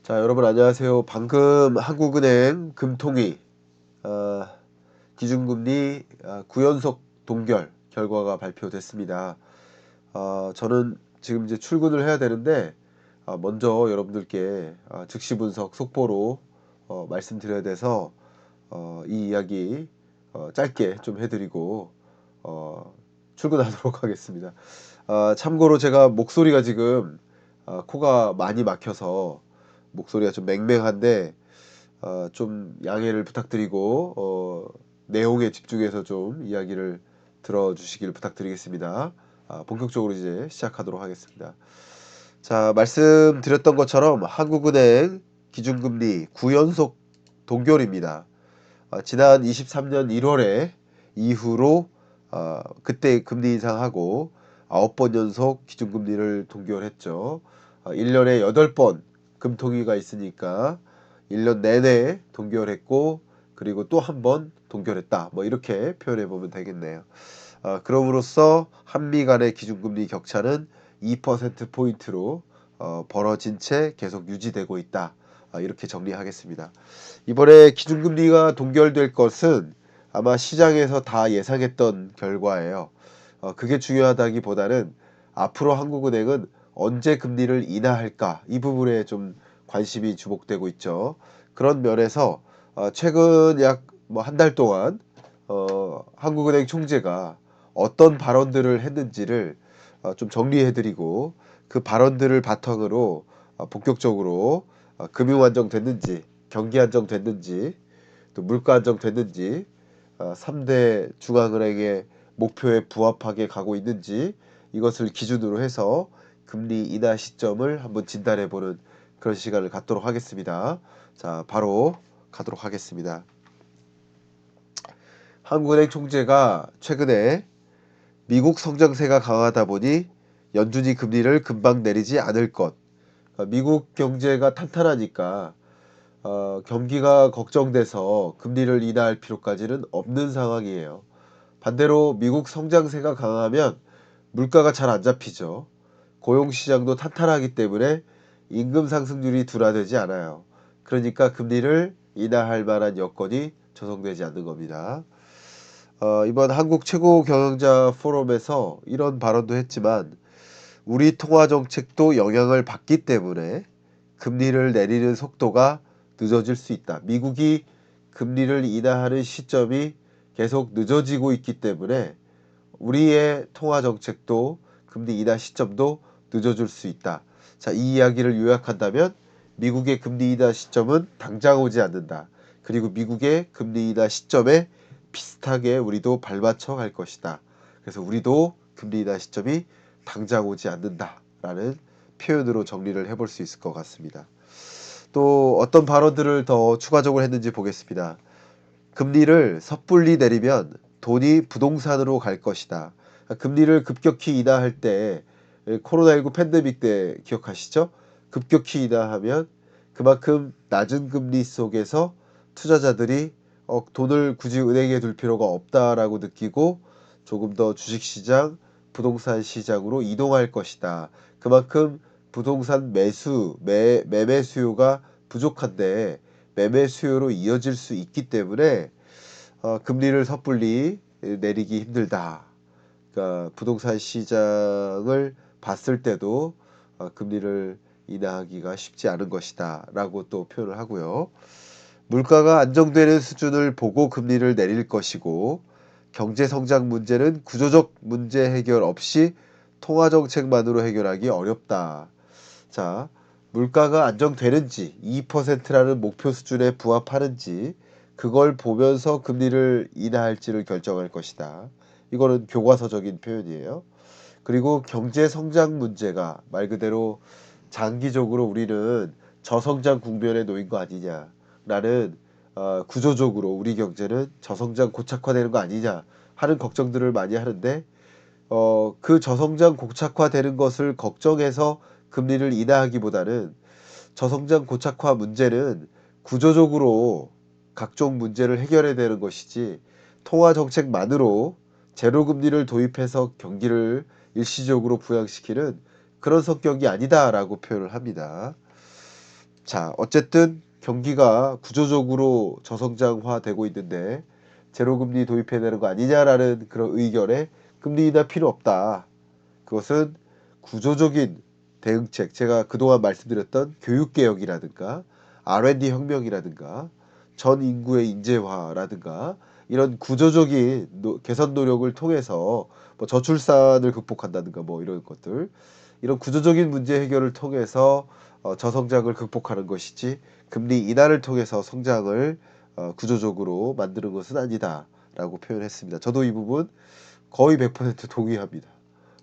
자, 여러분 안녕하세요. 방금 한국은행 금통위 기준금리 9연속 동결 결과가 발표됐습니다. 저는 지금 이제 출근을 해야 되는데 먼저 여러분들께 즉시 분석 속보로 말씀드려야 돼서 이 이야기 짧게 좀 해드리고 출근하도록 하겠습니다. 참고로 제가 목소리가 지금 코가 많이 막혀서 목소리가 좀 맹맹한데 좀 양해를 부탁드리고 내용에 집중해서 좀 이야기를 들어주시길 부탁드리겠습니다. 본격적으로 이제 시작하도록 하겠습니다. 자, 말씀드렸던 것처럼 한국은행 기준금리 9연속 동결입니다. 지난 23년 1월에 이후로 그때 금리 인상하고 9번 연속 기준금리를 동결했죠. 1년에 8번 금통위가 있으니까 1년 내내 동결했고 그리고 또 한 번 동결했다. 뭐 이렇게 표현해 보면 되겠네요. 그럼으로써 한미 간의 기준금리 격차는 2%포인트로 벌어진 채 계속 유지되고 있다. 이렇게 정리하겠습니다. 이번에 기준금리가 동결될 것은 아마 시장에서 다 예상했던 결과예요. 그게 중요하다기보다는 앞으로 한국은행은 언제 금리를 인하할까 이 부분에 좀 관심이 주목되고 있죠. 그런 면에서 최근 약 뭐 한 달 동안 한국은행 총재가 어떤 발언들을 했는지를 좀 정리해드리고 그 발언들을 바탕으로 본격적으로 금융 안정됐는지 경기 안정됐는지 또 물가 안정됐는지 3대 중앙은행의 목표에 부합하게 가고 있는지 이것을 기준으로 해서 금리 인하 시점을 한번 진단해보는 그런 시간을 갖도록 하겠습니다. 자, 바로 가도록 하겠습니다. 한국은행 총재가 최근에 미국 성장세가 강하다 보니 연준이 금리를 금방 내리지 않을 것. 미국 경제가 탄탄하니까 경기가 걱정돼서 금리를 인하할 필요까지는 없는 상황이에요. 반대로 미국 성장세가 강하면 물가가 잘 안 잡히죠. 고용시장도 탄탄하기 때문에 임금 상승률이 둔화되지 않아요. 그러니까 금리를 인하할 만한 여건이 조성되지 않는 겁니다. 이번 한국 최고 경영자 포럼에서 이런 발언도 했지만 우리 통화 정책도 영향을 받기 때문에 금리를 내리는 속도가 늦어질 수 있다. 미국이 금리를 인하하는 시점이 계속 늦어지고 있기 때문에 우리의 통화 정책도 금리 인하 시점도 늦어질 수 있다. 자, 이 이야기를 요약한다면 미국의 금리 인하 시점은 당장 오지 않는다. 그리고 미국의 금리 인하 시점에 비슷하게 우리도 발맞춰 갈 것이다. 그래서 우리도 금리 인하 시점이 당장 오지 않는다라는 표현으로 정리를 해볼 수 있을 것 같습니다. 또 어떤 발언들을 더 추가적으로 했는지 보겠습니다. 금리를 섣불리 내리면 돈이 부동산으로 갈 것이다. 금리를 급격히 인하할 때 코로나19 팬데믹 때 기억하시죠? 급격히 인하하면 그만큼 낮은 금리 속에서 투자자들이 돈을 굳이 은행에 둘 필요가 없다라고 느끼고 조금 더 주식시장, 부동산 시장으로 이동할 것이다. 그만큼 부동산 매매 수요가 부족한데 매매 수요로 이어질 수 있기 때문에 금리를 섣불리 내리기 힘들다. 그러니까 부동산 시장을 봤을 때도 금리를 인하하기가 쉽지 않은 것이다 라고 또 표현을 하고요. 물가가 안정되는 수준을 보고 금리를 내릴 것이고 경제성장 문제는 구조적 문제 해결 없이 통화정책만으로 해결하기 어렵다. 자, 물가가 안정되는지 2%라는 목표 수준에 부합하는지 그걸 보면서 금리를 인하할지를 결정할 것이다. 이거는 교과서적인 표현이에요. 그리고 경제 성장 문제가 말 그대로 장기적으로 우리는 저성장 국면에 놓인 거 아니냐라는 구조적으로 우리 경제는 저성장 고착화되는 거 아니냐 하는 걱정들을 많이 하는데 그 저성장 고착화되는 것을 걱정해서 금리를 인하하기보다는 저성장 고착화 문제는 구조적으로 각종 문제를 해결해야 되는 것이지 통화 정책만으로 제로 금리를 도입해서 경기를 일시적으로 부양시키는 그런 성격이 아니다라고 표현을 합니다. 자, 어쨌든 경기가 구조적으로 저성장화되고 있는데 제로금리 도입해야 되는 거 아니냐라는 그런 의견에 금리 인하 필요 없다. 그것은 구조적인 대응책, 제가 그동안 말씀드렸던 교육개혁이라든가 R&D 혁명이라든가 전 인구의 인재화라든가 이런 구조적인 개선 노력을 통해서 뭐 저출산을 극복한다든가 뭐 이런 것들, 이런 구조적인 문제 해결을 통해서 저성장을 극복하는 것이지 금리 인하를 통해서 성장을 구조적으로 만드는 것은 아니다라고 표현했습니다. 저도 이 부분 거의 100% 동의합니다.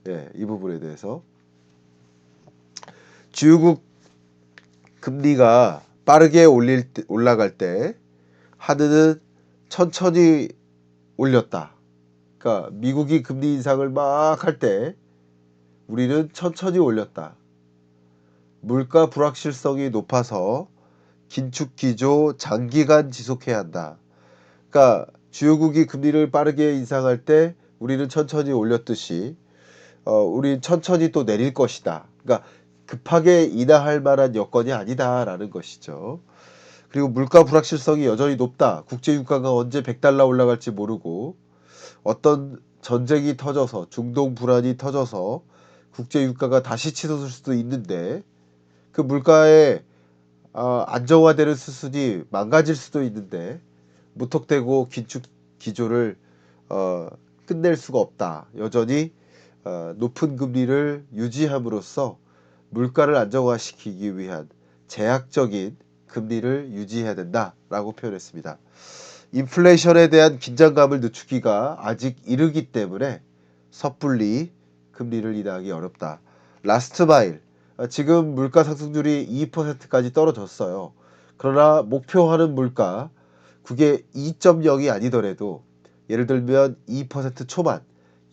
예, 이 부분에 대해서 주요국 금리가 빠르게 올라갈 때 하드는 천천히 올렸다. 그러니까 미국이 금리 인상을 막 할 때 우리는 천천히 올렸다. 물가 불확실성이 높아서 긴축 기조 장기간 지속해야 한다. 그러니까 주요국이 금리를 빠르게 인상할 때 우리는 천천히 올렸듯이 우린 천천히 또 내릴 것이다. 그러니까 급하게 인하할 만한 여건이 아니다라는 것이죠. 그리고 물가 불확실성이 여전히 높다. 국제 유가가 언제 100달러 올라갈지 모르고 어떤 전쟁이 터져서 중동 불안이 터져서 국제 유가가 다시 치솟을 수도 있는데 그 물가의 안정화되는 수순이 망가질 수도 있는데 무턱대고 긴축 기조를 끝낼 수가 없다. 여전히 높은 금리를 유지함으로써 물가를 안정화시키기 위한 제약적인 금리를 유지해야 된다라고 표현했습니다. 인플레이션에 대한 긴장감을 늦추기가 아직 이르기 때문에 섣불리 금리를 인하하기 어렵다. 라스트 마일, 지금 물가 상승률이 2%까지 떨어졌어요. 그러나 목표하는 물가, 그게 2.0이 아니더라도 예를 들면 2% 초반,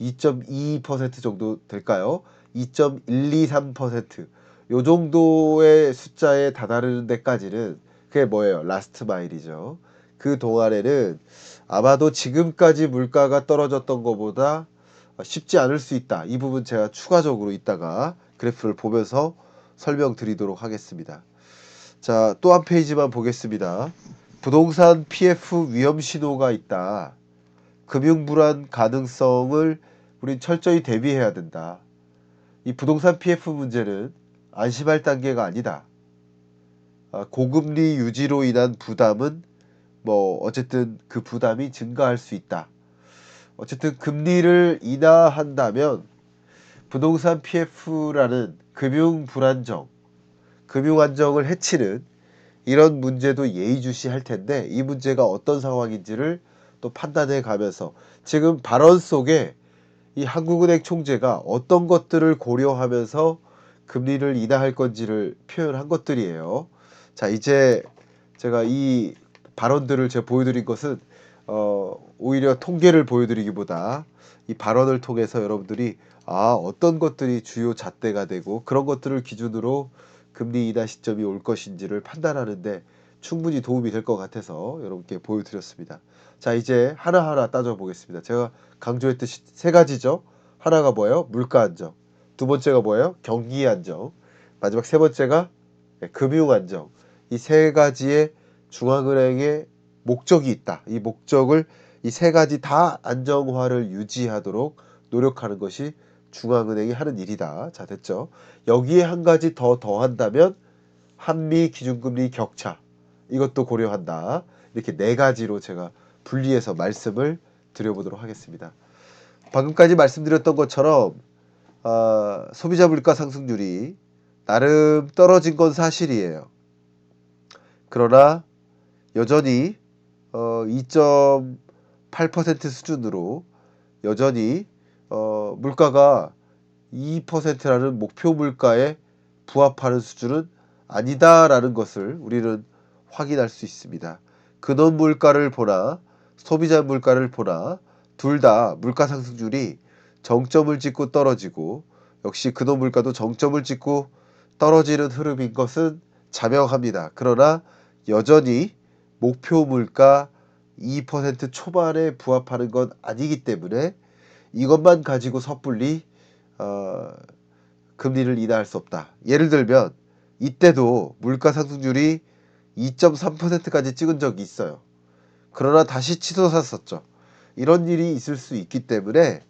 2.22% 정도 될까요? 2.123%, 요 정도의 숫자에 다다르는 데까지는 그게 뭐예요? 라스트 마일이죠. 그 동안에는 아마도 지금까지 물가가 떨어졌던 것보다 쉽지 않을 수 있다. 이 부분 제가 추가적으로 이따가 그래프를 보면서 설명드리도록 하겠습니다. 자, 또 한 페이지만 보겠습니다. 부동산 PF 위험 신호가 있다. 금융 불안 가능성을 우린 철저히 대비해야 된다. 이 부동산 PF 문제는 안심할 단계가 아니다. 고금리 유지로 인한 부담은 뭐 어쨌든 그 부담이 증가할 수 있다. 어쨌든 금리를 인하한다면 부동산 PF라는 금융 불안정, 금융 안정을 해치는 이런 문제도 예의주시할 텐데 이 문제가 어떤 상황인지를 또 판단해 가면서 지금 발언 속에 이 한국은행 총재가 어떤 것들을 고려하면서 금리를 인하할 건지를 표현한 것들이에요. 자, 이제 제가 이 발언들을 제가 보여드린 것은 오히려 통계를 보여드리기보다 이 발언을 통해서 여러분들이 어떤 것들이 주요 잣대가 되고 그런 것들을 기준으로 금리 인하 시점이 올 것인지를 판단하는데 충분히 도움이 될 것 같아서 여러분께 보여드렸습니다. 자, 이제 하나하나 따져보겠습니다. 제가 강조했듯이 세 가지죠. 하나가 뭐예요? 물가 안정. 두 번째가 뭐예요? 경기 안정. 마지막 세 번째가 금융 안정. 이 세 가지의 중앙은행의 목적이 있다. 이 목적을 이 세 가지 다 안정화를 유지하도록 노력하는 것이 중앙은행이 하는 일이다. 자, 됐죠? 여기에 한 가지 더 더한다면 한미 기준금리 격차. 이것도 고려한다. 이렇게 네 가지로 제가 분리해서 말씀을 드려보도록 하겠습니다. 방금까지 말씀드렸던 것처럼 소비자 물가 상승률이 나름 떨어진 건 사실이에요. 그러나 여전히 2.8% 수준으로 여전히 물가가 2%라는 목표 물가에 부합하는 수준은 아니다라는 것을 우리는 확인할 수 있습니다. 근원 물가를 보나 소비자 물가를 보나 둘 다 물가 상승률이 정점을 찍고 떨어지고 역시 근원 물가도 정점을 찍고 떨어지는 흐름인 것은 자명합니다. 그러나 여전히 목표 물가 2% 초반에 부합하는 건 아니기 때문에 이것만 가지고 섣불리 금리를 인하할 수 없다. 예를 들면 이때도 물가 상승률이 2.3%까지 찍은 적이 있어요. 그러나 다시 치솟았었죠. 이런 일이 있을 수 있기 때문에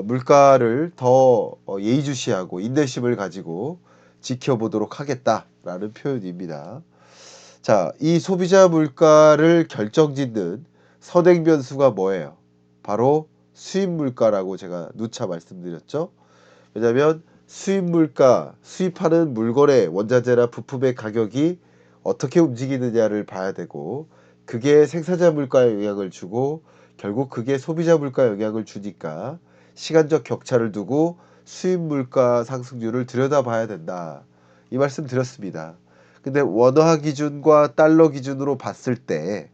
물가를 더 예의주시하고 인내심을 가지고 지켜보도록 하겠다라는 표현입니다. 자, 이 소비자 물가를 결정짓는 선행 변수가 뭐예요? 바로 수입 물가라고 제가 누차 말씀드렸죠. 왜냐하면 수입 물가, 수입하는 물건의 원자재나 부품의 가격이 어떻게 움직이느냐를 봐야 되고, 그게 생산자 물가에 영향을 주고 결국 그게 소비자 물가에 영향을 주니까 시간적 격차를 두고 수입 물가 상승률을 들여다봐야 된다. 이 말씀 드렸습니다. 근데 원화 기준과 달러 기준으로 봤을 때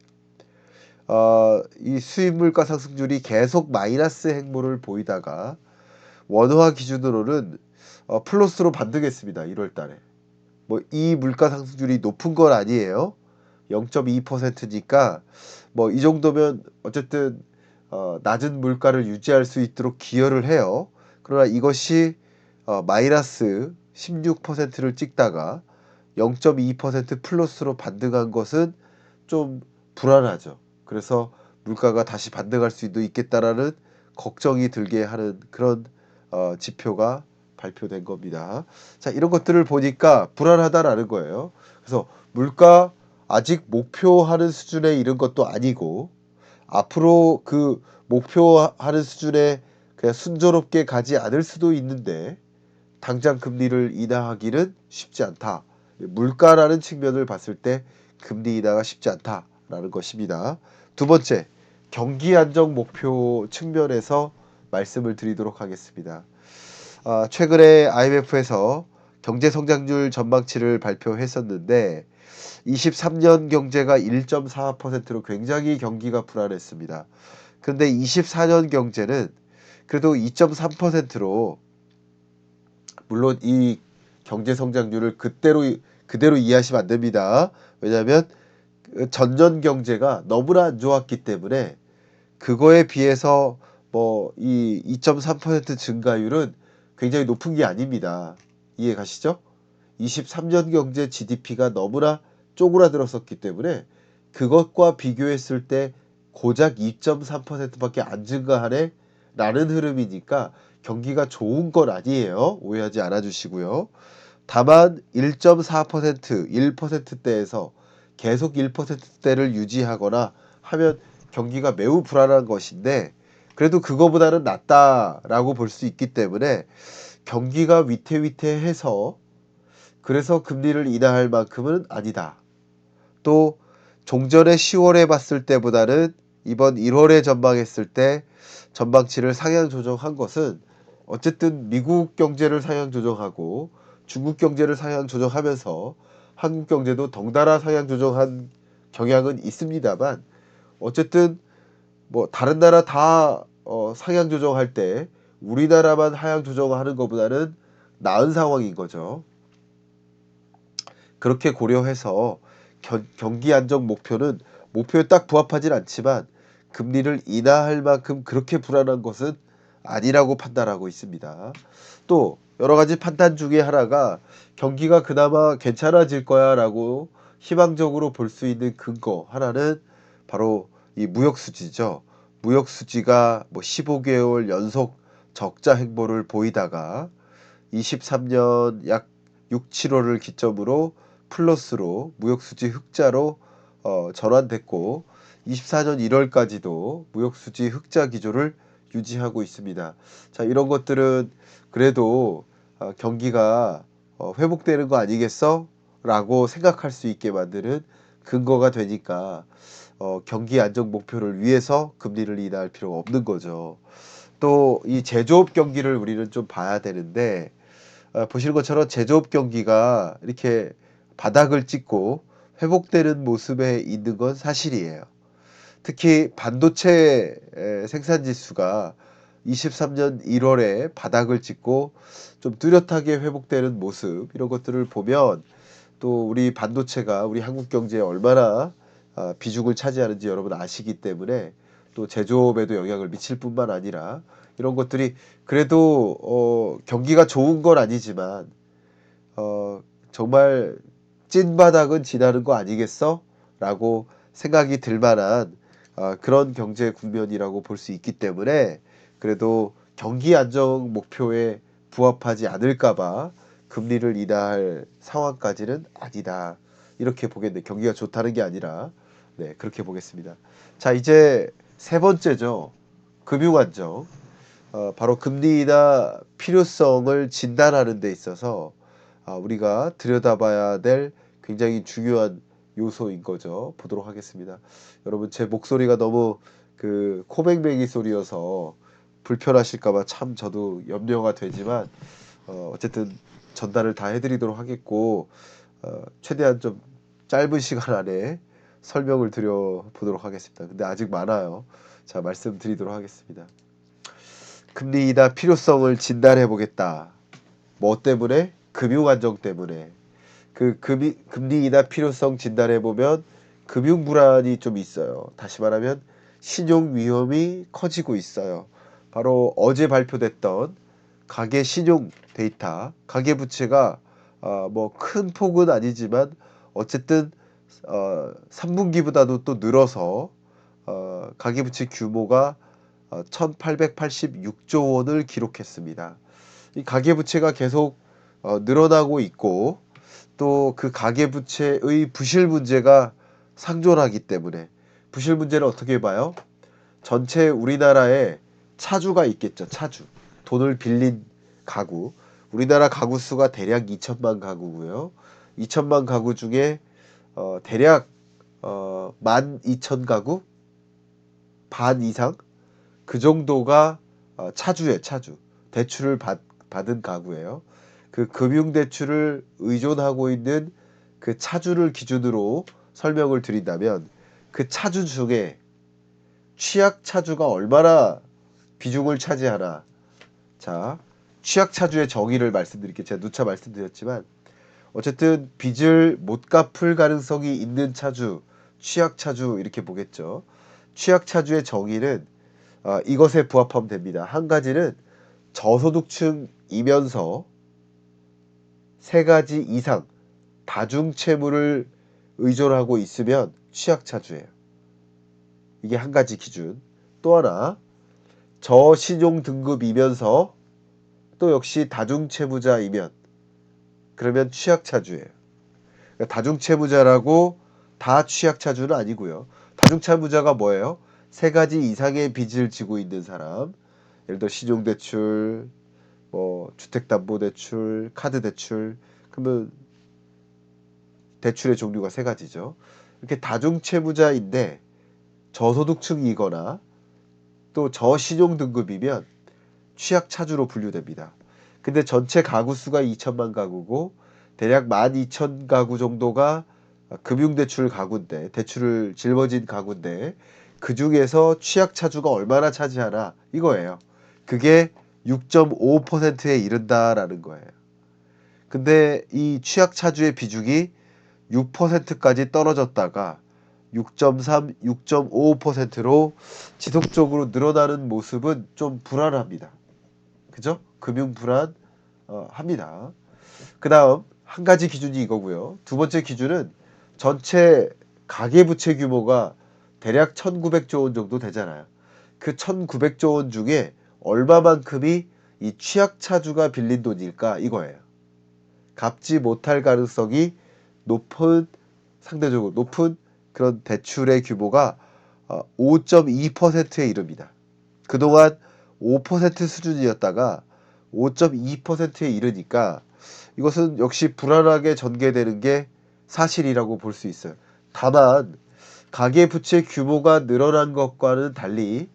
이 수입 물가 상승률이 계속 마이너스 행보를 보이다가 원화 기준으로는 플러스로 반등했습니다. 1월 달에. 뭐 이 물가 상승률이 높은 건 아니에요. 0.2%니까 뭐 이 정도면 어쨌든 낮은 물가를 유지할 수 있도록 기여를 해요. 그러나 이것이 마이너스 16%를 찍다가 0.2% 플러스로 반등한 것은 좀 불안하죠. 그래서 물가가 다시 반등할 수도 있겠다라는 걱정이 들게 하는 그런 지표가 발표된 겁니다. 자, 이런 것들을 보니까 불안하다라는 거예요. 그래서 물가 아직 목표하는 수준에 이른 것도 아니고 앞으로 그 목표하는 수준에 그냥 순조롭게 가지 않을 수도 있는데 당장 금리를 인하하기는 쉽지 않다. 물가라는 측면을 봤을 때 금리 인하가 쉽지 않다라는 것입니다. 두 번째, 경기 안정 목표 측면에서 말씀을 드리도록 하겠습니다. 최근에 IMF에서 경제 성장률 전망치를 발표했었는데 23년 경제가 1.4%로 굉장히 경기가 불안했습니다. 그런데 24년 경제는 그래도 2.3%로 물론 이 경제 성장률을 그대로 이해하시면 안 됩니다. 왜냐하면 전년 경제가 너무나 안 좋았기 때문에 그거에 비해서 뭐 이 2.3% 증가율은 굉장히 높은 게 아닙니다. 이해 가시죠? 23년 경제 GDP가 너무나 쪼그라들었었기 때문에 그것과 비교했을 때 고작 2.3%밖에 안 증가하네 라는 흐름이니까 경기가 좋은 건 아니에요. 오해하지 않아 주시고요. 다만 1.4%, 1%대에서 계속 1%대를 유지하거나 하면 경기가 매우 불안한 것인데 그래도 그거보다는 낫다라고 볼 수 있기 때문에 경기가 위태위태해서 그래서 금리를 인하할 만큼은 아니다. 또 종전에 10월에 봤을 때보다는 이번 1월에 전망했을 때 전망치를 상향 조정한 것은 어쨌든 미국 경제를 상향 조정하고 중국 경제를 상향 조정하면서 한국 경제도 덩달아 상향 조정한 경향은 있습니다만 어쨌든 뭐 다른 나라 다 상향 조정할 때 우리나라만 하향 조정하는 것보다는 나은 상황인 거죠. 그렇게 고려해서 경기 안정 목표는 목표에 딱 부합하진 않지만 금리를 인하할 만큼 그렇게 불안한 것은 아니라고 판단하고 있습니다. 또 여러 가지 판단 중에 하나가 경기가 그나마 괜찮아질 거야라고 희망적으로 볼 수 있는 근거 하나는 바로 이 무역 수지죠. 무역 수지가 뭐 15개월 연속 적자 행보를 보이다가 23년 약 6, 7월을 기점으로 플러스로 무역수지 흑자로 전환됐고 24년 1월까지도 무역수지 흑자 기조를 유지하고 있습니다. 자, 이런 것들은 그래도 경기가 회복되는 거 아니겠어? 라고 생각할 수 있게 만드는 근거가 되니까 경기 안정 목표를 위해서 금리를 인하할 필요가 없는 거죠. 또 이 제조업 경기를 우리는 좀 봐야 되는데 보시는 것처럼 제조업 경기가 이렇게 바닥을 찍고 회복되는 모습에 있는 건 사실이에요. 특히 반도체 생산 지수가 23년 1월에 바닥을 찍고 좀 뚜렷하게 회복되는 모습 이런 것들을 보면 또 우리 반도체가 우리 한국 경제에 얼마나 비중을 차지하는지 여러분 아시기 때문에 또 제조업에도 영향을 미칠 뿐만 아니라 이런 것들이 그래도 경기가 좋은 건 아니지만 정말 찐바닥은 지나는 거 아니겠어? 라고 생각이 들 만한 그런 경제 국면이라고 볼 수 있기 때문에 그래도 경기 안정 목표에 부합하지 않을까 봐 금리를 인하할 상황까지는 아니다. 이렇게 보겠네. 경기가 좋다는 게 아니라 네, 그렇게 보겠습니다. 자, 이제 세 번째죠. 금융 안정. 바로 금리나 필요성을 진단하는 데 있어서 우리가 들여다봐야 될 굉장히 중요한 요소인 거죠. 보도록 하겠습니다. 여러분 제 목소리가 너무 그 코맹맹이 소리여서 불편하실까봐 참 저도 염려가 되지만 어쨌든 전달을 다 해드리도록 하겠고 최대한 좀 짧은 시간 안에 설명을 드려보도록 하겠습니다. 근데 아직 많아요. 자, 말씀드리도록 하겠습니다. 금리 인하 필요성을 진단해 보겠다. 뭐 때문에? 금융 안정 때문에. 금리 인하 필요성 진단해 보면 금융 불안이 좀 있어요. 다시 말하면 신용 위험이 커지고 있어요. 바로 어제 발표됐던 가계 신용 데이터, 가계 부채가 뭐 큰 폭은 아니지만 어쨌든 3분기보다도 또 늘어서 가계부채 규모가 1886조 원을 기록했습니다. 이 가계부채가 계속 늘어나고 있고 또 그 가계부채의 부실 문제가 상존하기 때문에 부실 문제를 어떻게 봐요? 전체 우리나라에 차주가 있겠죠. 차주. 돈을 빌린 가구. 우리나라 가구 수가 대략 2천만 가구고요. 2천만 가구 중에 대략 12,000가구 반 이상 그 정도가 차주에 차주 대출을 받은 가구예요. 그 금융대출을 의존하고 있는 그 차주를 기준으로 설명을 드린다면 그 차주 중에 취약 차주가 얼마나 비중을 차지하나. 자, 취약 차주의 정의를 말씀드릴게요. 제가 누차 말씀드렸지만 어쨌든 빚을 못 갚을 가능성이 있는 차주, 취약 차주 이렇게 보겠죠. 취약 차주의 정의는 이것에 부합하면 됩니다. 한 가지는 저소득층이면서 세 가지 이상 다중채무를 의존하고 있으면 취약차주예요. 이게 한 가지 기준. 또 하나 저신용 등급이면서 또 역시 다중채무자이면 그러면 취약차주예요. 그러니까 다중채무자라고 다 취약차주는 아니고요. 다중채무자가 뭐예요? 세 가지 이상의 빚을 지고 있는 사람. 예를 들어 신용대출, 뭐 주택담보대출, 카드대출. 그러면 대출의 종류가 세 가지죠. 이렇게 다중채무자인데 저소득층이거나 또 저신용 등급이면 취약차주로 분류됩니다. 근데 전체 가구 수가 2천만 가구고 대략 12,000가구 정도가 금융대출 가구인데 대출을 짊어진 가구인데 그 중에서 취약차주가 얼마나 차지하나 이거예요. 그게 6.5%에 이른다라는 거예요. 근데 이 취약차주의 비중이 6%까지 떨어졌다가 6.3, 6.5%로 지속적으로 늘어나는 모습은 좀 불안합니다. 그죠? 금융 불안 합니다. 그 다음 한 가지 기준이 이거고요. 두 번째 기준은 전체 가계부채 규모가 대략 1900조 원 정도 되잖아요. 그 1900조 원 중에 얼마만큼이 이 취약차주가 빌린 돈일까 이거예요. 갚지 못할 가능성이 높은 상대적으로 높은 그런 대출의 규모가 5.2%에 이릅니다. 그동안 5% 수준이었다가 5.2%에 이르니까 이것은 역시 불안하게 전개되는 게 사실이라고 볼 수 있어요. 다만 가계부채 규모가 늘어난 것과는 달리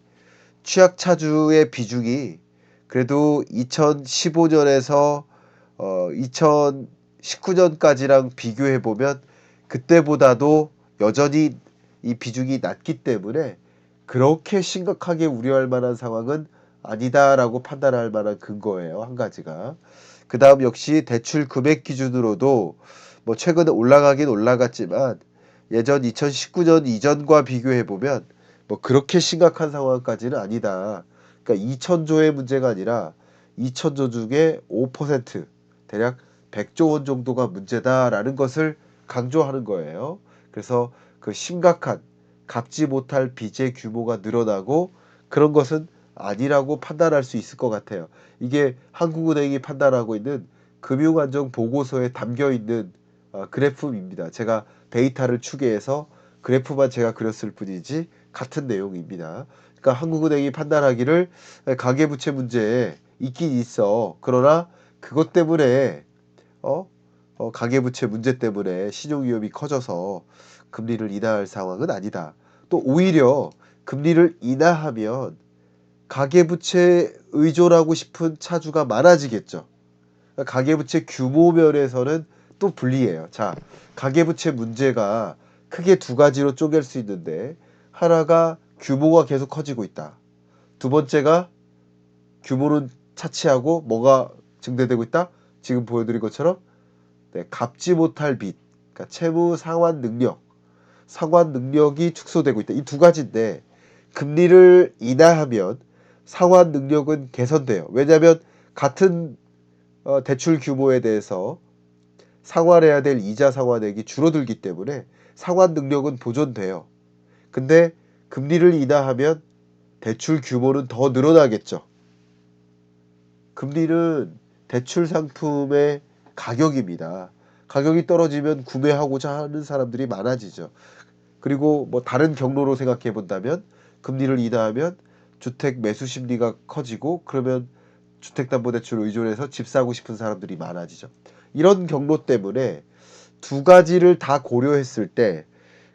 취약차주의 비중이 그래도 2015년에서 2019년까지랑 비교해 보면 그때보다도 여전히 이 비중이 낮기 때문에 그렇게 심각하게 우려할 만한 상황은 아니다라고 판단할 만한 근거예요. 한 가지가. 그 다음 역시 대출 금액 기준으로도 뭐 최근에 올라가긴 올라갔지만 예전 2019년 이전과 비교해 보면 뭐 그렇게 심각한 상황까지는 아니다. 그러니까 2천조의 문제가 아니라 2천조 중에 5% 대략 100조 원 정도가 문제다라는 것을 강조하는 거예요. 그래서 그 심각한 갚지 못할 빚의 규모가 늘어나고 그런 것은 아니라고 판단할 수 있을 것 같아요. 이게 한국은행이 판단하고 있는 금융안정 보고서에 담겨 있는 그래프입니다. 제가 데이터를 추계해서 그래프만 제가 그렸을 뿐이지 같은 내용입니다. 그러니까 한국은행이 판단하기를 가계부채 문제에 있긴 있어. 그러나 그것 때문에 가계부채 문제 때문에 신용위험이 커져서 금리를 인하할 상황은 아니다. 또 오히려 금리를 인하하면 가계부채에 의존하고 싶은 차주가 많아지겠죠. 그러니까 가계부채 규모 면에서는 또 불리해요. 자, 가계부채 문제가 크게 두 가지로 쪼갤 수 있는데 하나가 규모가 계속 커지고 있다. 두 번째가 규모는 차치하고 뭐가 증대되고 있다? 지금 보여드린 것처럼 갚지 못할 빚, 그러니까 채무 상환 능력이 축소되고 있다. 이 두 가지인데 금리를 인하하면 상환 능력은 개선돼요. 왜냐하면 같은 대출 규모에 대해서 상환해야 될 이자 상환액이 줄어들기 때문에 상환 능력은 보존돼요. 근데 금리를 인하하면 대출 규모는 더 늘어나겠죠. 금리는 대출 상품의 가격입니다. 가격이 떨어지면 구매하고자 하는 사람들이 많아지죠. 그리고 뭐 다른 경로로 생각해 본다면 금리를 인하하면 주택 매수 심리가 커지고 그러면 주택담보대출을 의존해서 집 사고 싶은 사람들이 많아지죠. 이런 경로 때문에 두 가지를 다 고려했을 때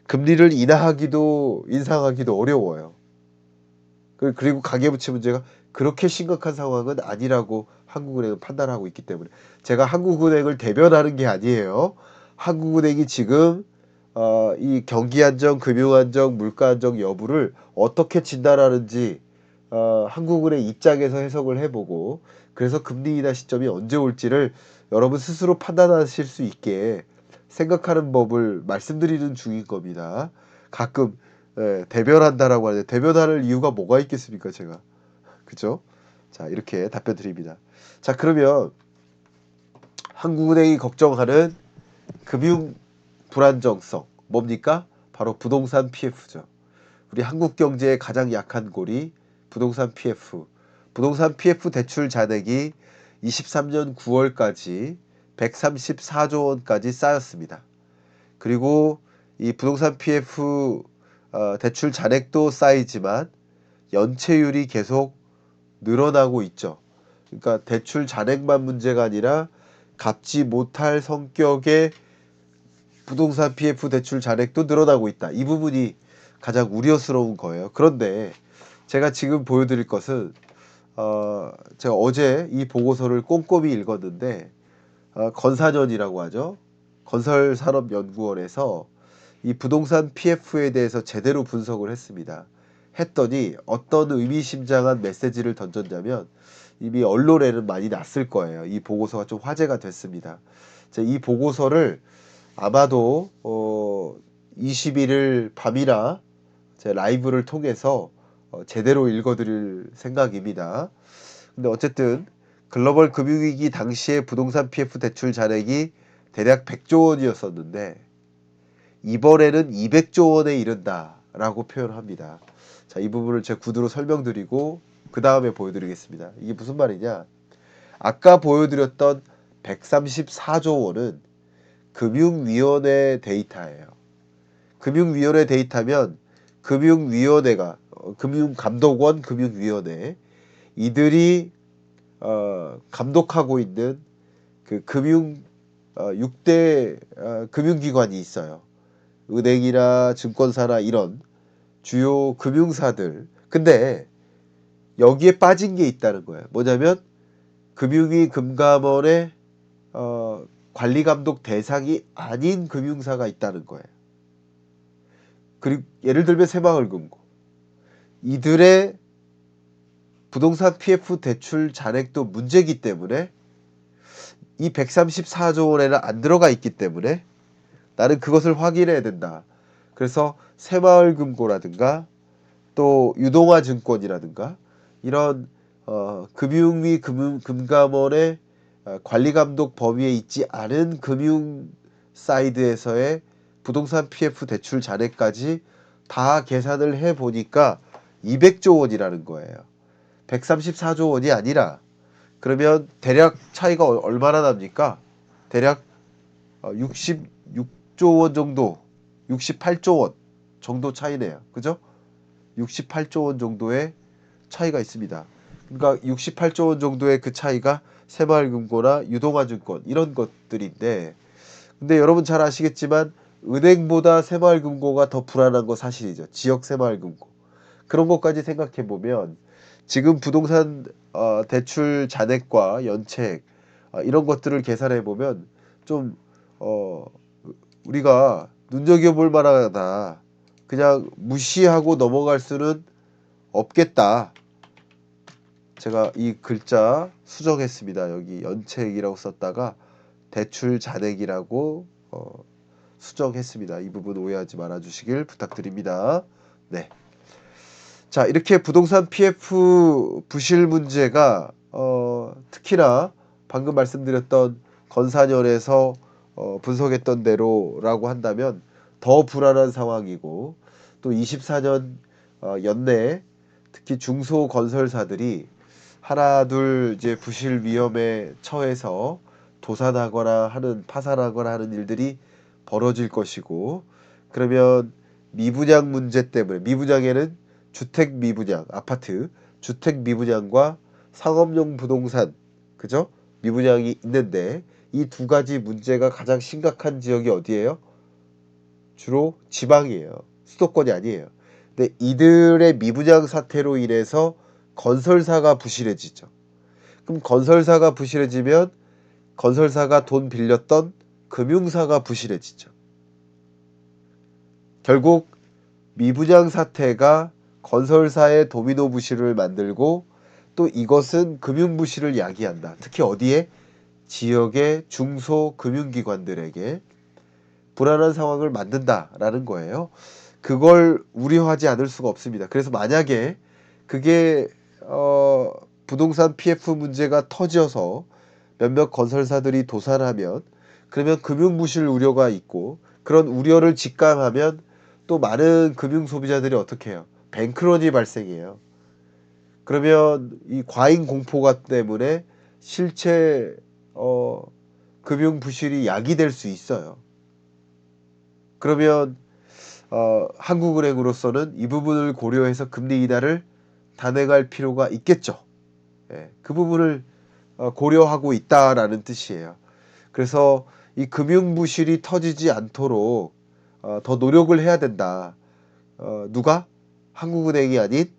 금리를 인하하기도 인상하기도 어려워요. 그리고 가계부채 문제가 그렇게 심각한 상황은 아니라고 한국은행은 판단하고 있기 때문에 제가 한국은행을 대변하는 게 아니에요. 한국은행이 지금 이 경기 안정, 금융 안정, 물가 안정 여부를 어떻게 진단하는지 한국은행 입장에서 해석을 해보고 그래서 금리 인하 시점이 언제 올지를 여러분 스스로 판단하실 수 있게 생각하는 법을 말씀드리는 중인 겁니다. 가끔 대변한다라고 하는데 대변할 이유가 뭐가 있겠습니까, 제가. 그죠? 자, 이렇게 답변 드립니다. 자, 그러면 한국은행이 걱정하는 금융 불안정성 뭡니까? 바로 부동산 PF죠. 우리 한국 경제의 가장 약한 골이 부동산 PF. 부동산 PF 대출 잔액이 23년 9월까지 134조 원까지 쌓였습니다. 그리고 이 부동산 PF 대출 잔액도 쌓이지만 연체율이 계속 늘어나고 있죠. 그러니까 대출 잔액만 문제가 아니라 갚지 못할 성격의 부동산 PF 대출 잔액도 늘어나고 있다. 이 부분이 가장 우려스러운 거예요. 그런데 제가 지금 보여드릴 것은 제가 어제 이 보고서를 꼼꼼히 읽었는데 건사년이라고 하죠. 건설산업연구원에서 이 부동산 PF에 대해서 제대로 분석을 했습니다. 했더니 어떤 의미심장한 메시지를 던졌냐면 이미 언론에는 많이 났을 거예요. 이 보고서가 좀 화제가 됐습니다. 이 보고서를 아마도 21일 밤이나 제 라이브를 통해서 제대로 읽어드릴 생각입니다. 근데 어쨌든 글로벌 금융위기 당시의 부동산 PF 대출 잔액이 대략 100조 원이었었는데 이번에는 200조 원에 이른다라고 표현합니다. 자, 이 부분을 제 구두로 설명드리고 그 다음에 보여드리겠습니다. 이게 무슨 말이냐? 아까 보여드렸던 134조 원은 금융위원회 데이터예요. 금융위원회 데이터면 금융위원회가 금융감독원 금융위원회 이들이 감독하고 있는 그 금융 6대 금융기관이 있어요. 은행이나 증권사나 이런 주요 금융사들. 근데 여기에 빠진 게 있다는 거예요. 뭐냐면 금융위 금감원의 관리감독 대상이 아닌 금융사가 있다는 거예요. 그리고 예를 들면 새마을금고. 이들의 부동산 PF 대출 잔액도 문제이기 때문에 이 134조 원에는 안 들어가 있기 때문에 나는 그것을 확인해야 된다. 그래서 새마을금고라든가 또 유동화증권이라든가 이런 금융위 금감원의 관리 감독 범위에 있지 않은 금융 사이드에서의 부동산 PF 대출 잔액까지 다 계산을 해 보니까 200조 원이라는 거예요. 134조 원이 아니라 그러면 대략 차이가 얼마나 납니까? 대략 66조 원 정도, 68조 원 정도 차이네요. 그죠? 68조 원 정도의 차이가 있습니다. 그러니까 68조 원 정도의 그 차이가 새마을금고나 유동화증권 이런 것들인데, 근데 여러분 잘 아시겠지만 은행보다 새마을금고가 더 불안한 거 사실이죠. 지역 새마을금고. 그런 것까지 생각해 보면 지금 부동산 대출 잔액과 연체액 이런 것들을 계산해 보면 좀 어, 우리가 눈여겨볼 만하다. 그냥 무시하고 넘어갈 수는 없겠다. 제가 이 글자 수정했습니다. 여기 연체액이라고 썼다가 대출 잔액이라고 수정했습니다. 이 부분 오해하지 말아 주시길 부탁드립니다. 네. 자, 이렇게 부동산 PF 부실 문제가 특히나 방금 말씀드렸던 건산연에서 분석했던 대로라고 한다면 더 불안한 상황이고, 또 24년 연내 특히 중소건설사들이 하나 둘 이제 부실 위험에 처해서 도산하거나 하는 파산하거나 하는 일들이 벌어질 것이고, 그러면 미분양 문제 때문에, 미분양에는 주택 미분양, 아파트 주택 미분양과 상업용 부동산, 그죠? 미분양이 있는데 이 두 가지 문제가 가장 심각한 지역이 어디예요? 주로 지방이에요. 수도권이 아니에요. 근데 이들의 미분양 사태로 인해서 건설사가 부실해지죠. 그럼 건설사가 부실해지면 건설사가 돈 빌렸던 금융사가 부실해지죠. 결국 미분양 사태가 건설사의 도미노 부실을 만들고, 또 이것은 금융 부실을 야기한다. 특히 어디에? 지역의 중소금융기관들에게 불안한 상황을 만든다라는 거예요. 그걸 우려하지 않을 수가 없습니다. 그래서 만약에 그게 부동산 PF 문제가 터져서 몇몇 건설사들이 도산하면, 그러면 금융부실 우려가 있고, 그런 우려를 직감하면 또 많은 금융 소비자들이 어떻게 해요? 뱅크런이 발생해요. 그러면 이 과잉 공포가 때문에 실체 금융 부실이 야기될 수 있어요. 그러면 한국은행으로서는 이 부분을 고려해서 금리 인하를 단행할 필요가 있겠죠. 예, 그 부분을 고려하고 있다라는 뜻이에요. 그래서 이 금융 부실이 터지지 않도록 더 노력을 해야 된다. 누가? 한국은행이 아닌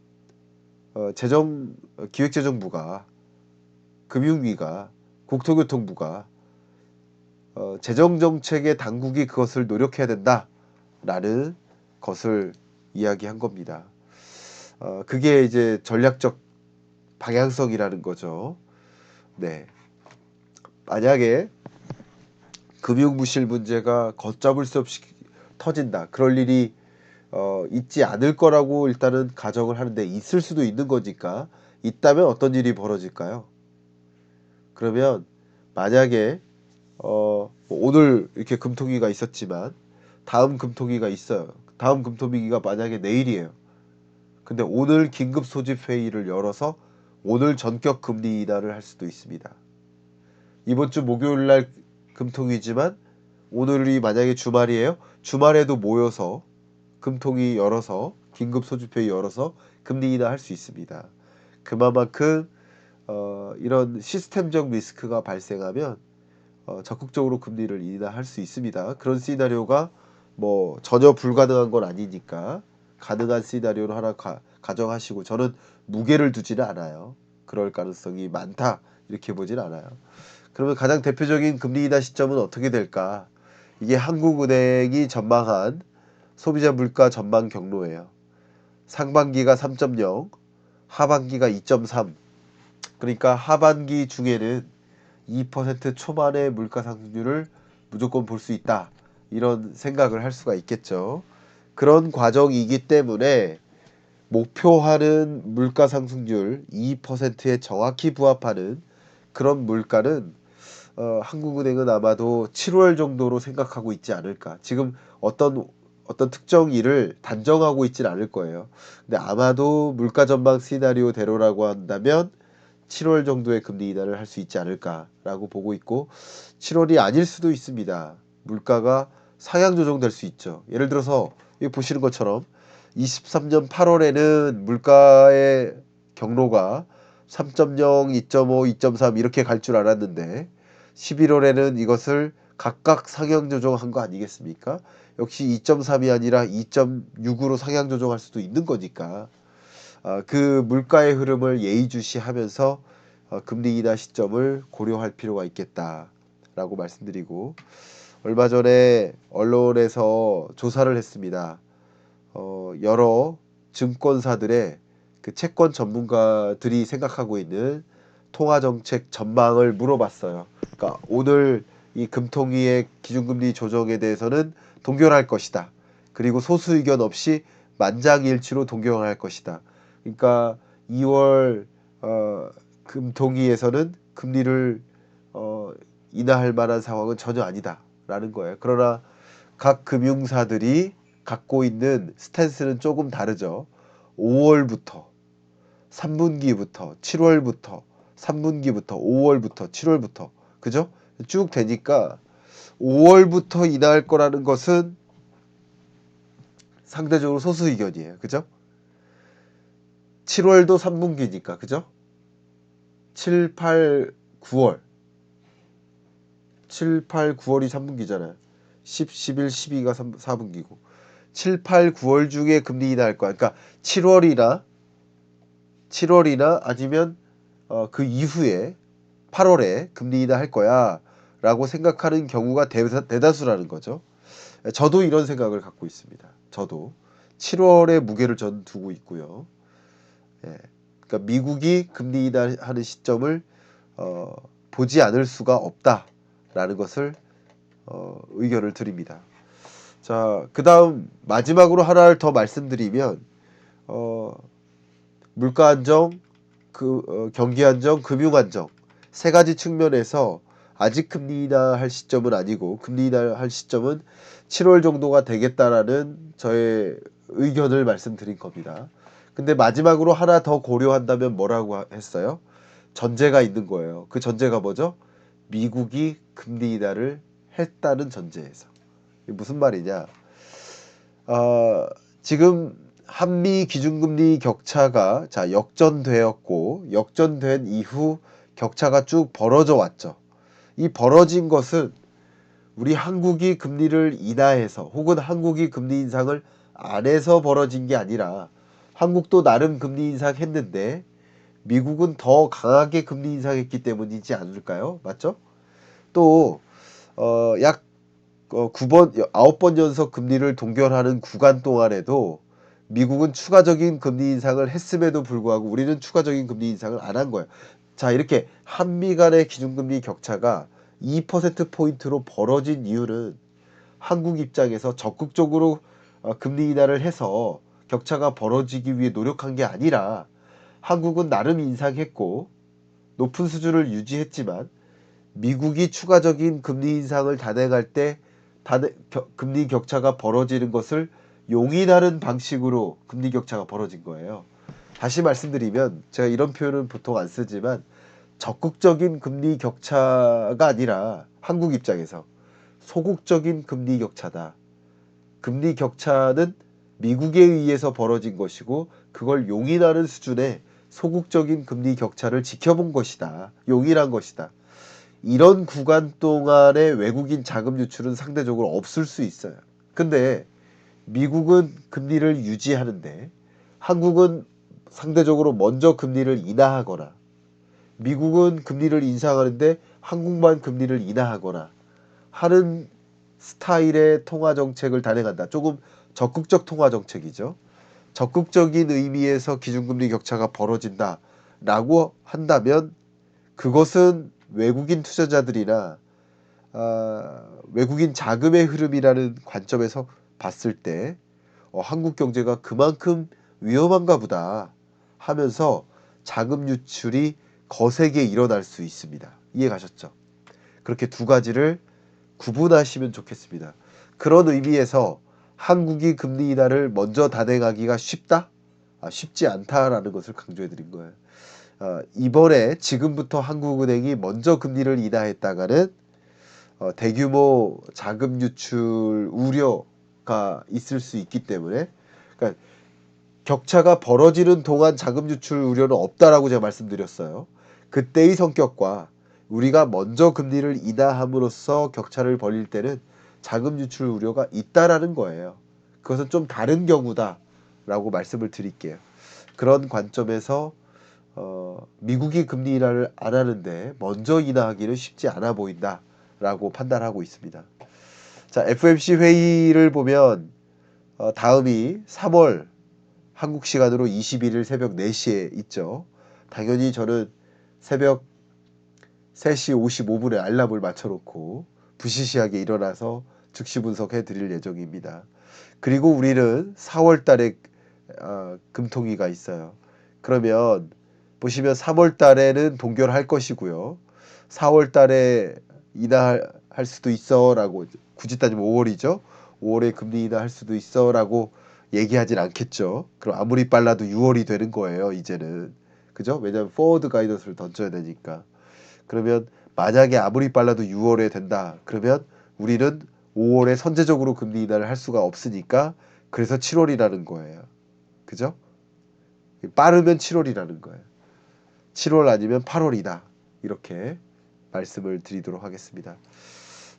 기획재정부가, 금융위가, 국토교통부가 재정정책의 당국이 그것을 노력해야 된다라는 것을 이야기한 겁니다. 그게 이제 전략적 방향성이라는 거죠. 네. 만약에 금융부실 문제가 걷잡을 수 없이 터진다. 그럴 일이 있지 않을 거라고 일단은 가정을 하는데, 있을 수도 있는 거니까, 있다면 어떤 일이 벌어질까요? 그러면 만약에 오늘 이렇게 금통위가 있었지만 다음 금통위가 있어요. 다음 금통위가 만약에 내일이에요. 근데 오늘 긴급 소집 회의를 열어서 오늘 전격 금리 인하를 할 수도 있습니다. 이번 주 목요일 날 금통위지만 오늘이 만약에 주말이에요. 주말에도 모여서 금통위 열어서 긴급 소집회의 열어서 금리 인하 할 수 있습니다. 그만큼 이런 시스템적 리스크가 발생하면 적극적으로 금리를 인하할 수 있습니다. 그런 시나리오가 뭐 전혀 불가능한 건 아니니까 가능한 시나리오로 하나 가정하시고, 저는 무게를 두지는 않아요. 그럴 가능성이 많다 이렇게 보진 않아요. 그러면 가장 대표적인 금리 인하 시점은 어떻게 될까? 이게 한국은행이 전망한 소비자 물가 전망 경로예요. 상반기가 3.0, 하반기가 2.3. 그러니까 하반기 중에는 2% 초반의 물가 상승률을 무조건 볼 수 있다. 이런 생각을 할 수가 있겠죠. 그런 과정이기 때문에 목표하는 물가 상승률 2%에 정확히 부합하는 그런 물가는 한국은행은 아마도 7월 정도로 생각하고 있지 않을까. 지금 어떤 특정 일을 단정하고 있진 않을 거예요. 근데 아마도 물가 전망 시나리오대로라고 한다면 7월 정도의 금리 인하를 할 수 있지 않을까라고 보고 있고, 7월이 아닐 수도 있습니다. 물가가 상향 조정될 수 있죠. 예를 들어서 여기 보시는 것처럼 23년 8월에는 물가의 경로가 3.0, 2.5, 2.3 이렇게 갈 줄 알았는데 11월에는 이것을 각각 상향 조정한 거 아니겠습니까? 역시 2.3이 아니라 2.6으로 상향 조정할 수도 있는 거니까 그 물가의 흐름을 예의주시하면서 금리 인하 시점을 고려할 필요가 있겠다라고 말씀드리고, 얼마 전에 언론에서 조사를 했습니다. 여러 증권사들의 그 채권 전문가들이 생각하고 있는 통화정책 전망을 물어봤어요. 그러니까 오늘 이 금통위의 기준금리 조정에 대해서는 동결할 것이다. 그리고 소수 의견 없이 만장일치로 동결할 것이다. 그러니까 2월 금통위에서는 금리를 인하할 만한 상황은 전혀 아니다라는 거예요. 그러나 각 금융사들이 갖고 있는 스탠스는 조금 다르죠. 5월부터 3분기부터 7월부터 3분기부터 5월부터 7월부터 그죠? 쭉 되니까 5월부터 인하할 거라는 것은 상대적으로 소수 의견이에요. 그죠? 7월도 3분기니까 그죠? 7, 8, 9월 7, 8, 9월이 3분기잖아요. 10, 11, 12가 4분기고 7, 8, 9월 중에 금리 인하할 거야. 그러니까 7월이나 아니면 그 이후에 8월에 금리 인하할 거야 라고 생각하는 경우가 대다수라는 거죠. 저도 이런 생각을 갖고 있습니다. 저도 7월에 무게를 전 두고 있고요. 예. 그러니까 미국이 금리 인하하는 시점을 보지 않을 수가 없다라는 것을 의견을 드립니다. 자, 그 다음 마지막으로 하나를 더 말씀드리면 물가 안정, 경기 안정, 금융 안정 세 가지 측면에서 아직 금리 인하할 시점은 아니고 금리 인하할 시점은 7월 정도가 되겠다라는 저의 의견을 말씀드린 겁니다. 근데 마지막으로 하나 더 고려한다면 뭐라고 했어요? 전제가 있는 거예요. 그 전제가 뭐죠? 미국이 금리 인하를 했다는 전제에서. 이게 무슨 말이냐? 지금 한미 기준금리 격차가 역전되었고 역전된 이후 격차가 쭉 벌어져 왔죠. 이 벌어진 것은 우리 한국이 금리를 인하해서 혹은 한국이 금리 인상을 안 해서 벌어진 게 아니라 한국도 나름 금리 인상했는데 미국은 더 강하게 금리 인상했기 때문이지 않을까요? 맞죠? 또 약 9번, 9번 연속 금리를 동결하는 구간 동안에도 미국은 추가적인 금리 인상을 했음에도 불구하고 우리는 추가적인 금리 인상을 안 한 거예요. 자, 이렇게 한미 간의 기준금리 격차가 2%포인트로 벌어진 이유는 한국 입장에서 적극적으로 금리 인하를 해서 격차가 벌어지기 위해 노력한 게 아니라 한국은 나름 인상했고 높은 수준을 유지했지만 미국이 추가적인 금리 인상을 단행할 때 금리 격차가 벌어지는 것을 용인하는 방식으로 금리 격차가 벌어진 거예요. 다시 말씀드리면 제가 이런 표현은 보통 안 쓰지만 적극적인 금리 격차가 아니라 한국 입장에서 소극적인 금리 격차다. 금리 격차는 미국에 의해서 벌어진 것이고 그걸 용인하는 수준의 소극적인 금리 격차를 지켜본 것이다. 용인한 것이다. 이런 구간 동안의 외국인 자금 유출은 상대적으로 없을 수 있어요. 근데 미국은 금리를 유지하는데 한국은 상대적으로 먼저 금리를 인하하거나 미국은 금리를 인상하는데 한국만 금리를 인하하거나 하는 스타일의 통화 정책을 단행한다. 조금 적극적 통화 정책이죠. 적극적인 의미에서 기준금리 격차가 벌어진다라고 한다면 그것은 외국인 투자자들이나 외국인 자금의 흐름이라는 관점에서 봤을 때 한국 경제가 그만큼 위험한가 보다 하면서 자금 유출이 거세게 일어날 수 있습니다. 이해 가셨죠? 그렇게 두 가지를 구분하시면 좋겠습니다. 그런 의미에서 한국이 금리 인하를 먼저 단행하기가 쉽다? 쉽지 않다라는 것을 강조해 드린 거예요. 이번에 지금부터 한국은행이 먼저 금리를 인하했다가는 대규모 자금 유출 우려가 있을 수 있기 때문에, 그러니까 격차가 벌어지는 동안 자금 유출 우려는 없다라고 제가 말씀드렸어요. 그때의 성격과 우리가 먼저 금리를 인하함으로써 격차를 벌릴 때는 자금 유출 우려가 있다라는 거예요. 그것은 좀 다른 경우다라고 말씀을 드릴게요. 그런 관점에서 미국이 금리 인하를 안 하는데 먼저 인하하기는 쉽지 않아 보인다라고 판단하고 있습니다. 자, FOMC 회의를 보면 다음이 3월 한국 시간으로 21일 새벽 4시에 있죠. 당연히 저는 새벽 3시 55분에 알람을 맞춰놓고 부시시하게 일어나서 즉시 분석해 드릴 예정입니다. 그리고 우리는 4월 달에 금통위가 있어요. 그러면 보시면 3월 달에는 동결할 것이고요. 4월 달에 인하할 수도 있어 라고, 굳이 따지면 5월이죠. 5월에 금리 인하할 수도 있어 라고 얘기하진 않겠죠. 그럼 아무리 빨라도 6월이 되는 거예요, 이제는. 그죠? 왜냐하면 포워드 가이던스를 던져야 되니까. 그러면 만약에 아무리 빨라도 6월에 된다. 그러면 우리는 5월에 선제적으로 금리 인하를 할 수가 없으니까, 그래서 7월이라는 거예요. 그죠? 빠르면 7월이라는 거예요. 7월 아니면 8월이다. 이렇게 말씀을 드리도록 하겠습니다.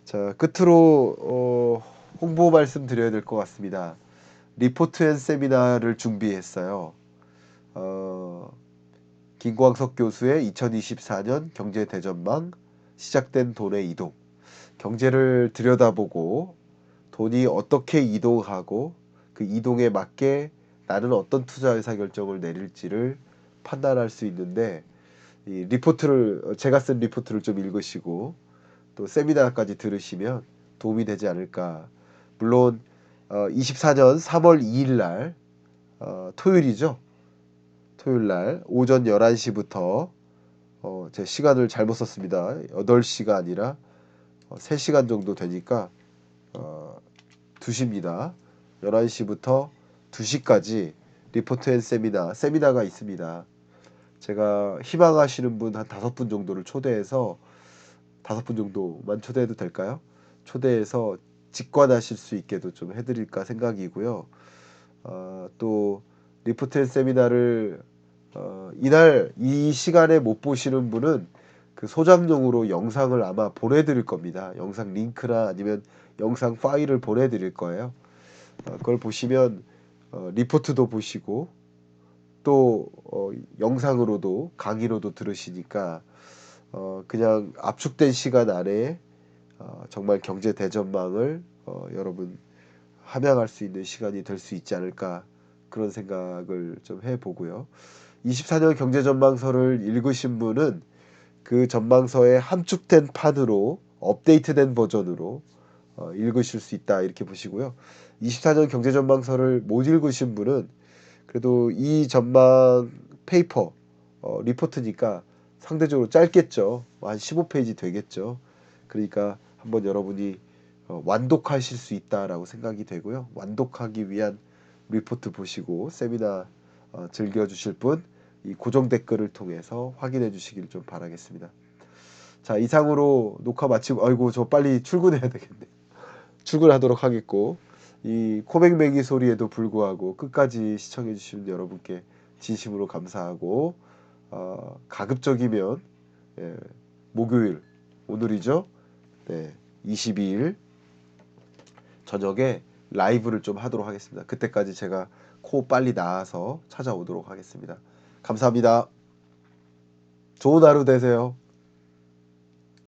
자, 끝으로 홍보 말씀 드려야 될 것 같습니다. 리포트 앤 세미나를 준비했어요. 김광석 교수의 2024년 경제 대전망, 시작된 돈의 이동. 경제를 들여다보고 돈이 어떻게 이동하고 그 이동에 맞게 나는 어떤 투자 의사 결정을 내릴지를 판단할 수 있는데, 이 리포트를, 제가 쓴 리포트를 좀 읽으시고 또 세미나까지 들으시면 도움이 되지 않을까. 물론 24년 3월 2일 날 토요일이죠. 토요일 날 오전 11시부터 제 시간을 잘못 썼습니다. 8시가 아니라 3시간 정도 되니까 2시입니다. 11시부터 2시까지 리포트 앤 세미나가 있습니다. 제가 희망하시는 분 한 5분 정도를 초대해서, 5분 정도만 초대해도 될까요? 초대해서 직관하실 수 있게도 좀 해드릴까 생각이고요. 또 리포트 앤 세미나를 이날 이 시간에 못 보시는 분은 그 소장용으로 영상을 아마 보내드릴 겁니다. 영상 링크나 아니면 영상 파일을 보내드릴 거예요. 그걸 보시면 리포트도 보시고 또 영상으로도 강의로도 들으시니까 그냥 압축된 시간 안에 정말 경제 대전망을 여러분 함양할 수 있는 시간이 될 수 있지 않을까, 그런 생각을 좀 해보고요. 24년 경제전망서를 읽으신 분은 그 전망서의 함축된 판으로 업데이트된 버전으로 읽으실 수 있다, 이렇게 보시고요. 24년 경제전망서를 못 읽으신 분은 그래도 이 전망 페이퍼 리포트니까 상대적으로 짧겠죠. 한 15페이지 되겠죠. 그러니까 한번 여러분이 완독하실 수 있다라고 생각이 되고요. 완독하기 위한 리포트 보시고 세미나 즐겨주실 분, 이 고정 댓글을 통해서 확인해 주시길 좀 바라겠습니다. 자, 이상으로 녹화 마치고, 아이고 저 빨리 출근해야 되겠네. 출근하도록 하겠고, 이 코맹맹이 소리에도 불구하고 끝까지 시청해 주신 여러분께 진심으로 감사하고, 가급적이면 목요일, 오늘이죠? 네, 22일 저녁에 라이브를 좀 하도록 하겠습니다. 그때까지 제가 코 빨리 나아서 찾아오도록 하겠습니다. 감사합니다. 좋은 하루 되세요.